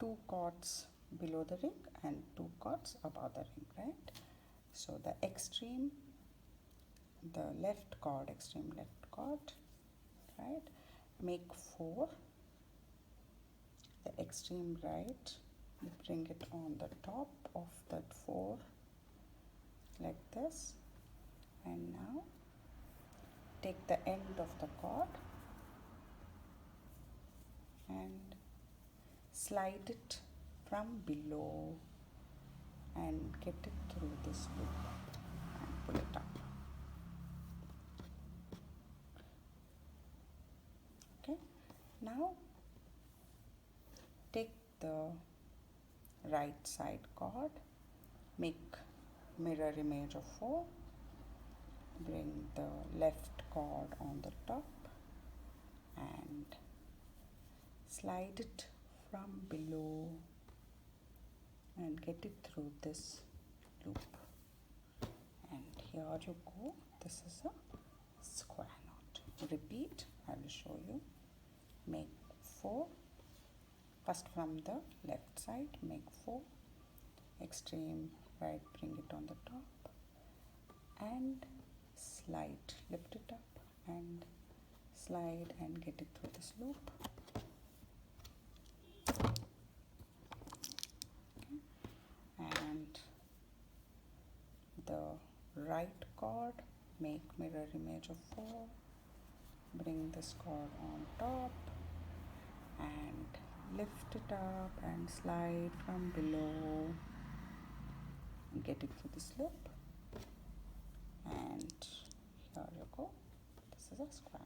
2 chords below the ring and 2 chords above the ring, right? So the extreme, the left chord, extreme left chord, right, make 4. The extreme right, you bring it on the top of that 4 like this, and now take the end of the chord and slide it from below and get it through this loop and pull it up. Okay, now take the right side chord, make mirror image of 4, bring the left chord on the top and slide it from below and get it through this loop, and here you go. This is a square knot. Repeat, I will show you. Make 4, first from the left side, make 4, extreme right, bring it on the top and slide, lift it up and slide and get it through this loop. Okay. And the right chord, make mirror image of 4, bring this chord on top and lift it up and slide from below and get it through this loop, and here you go. This is a square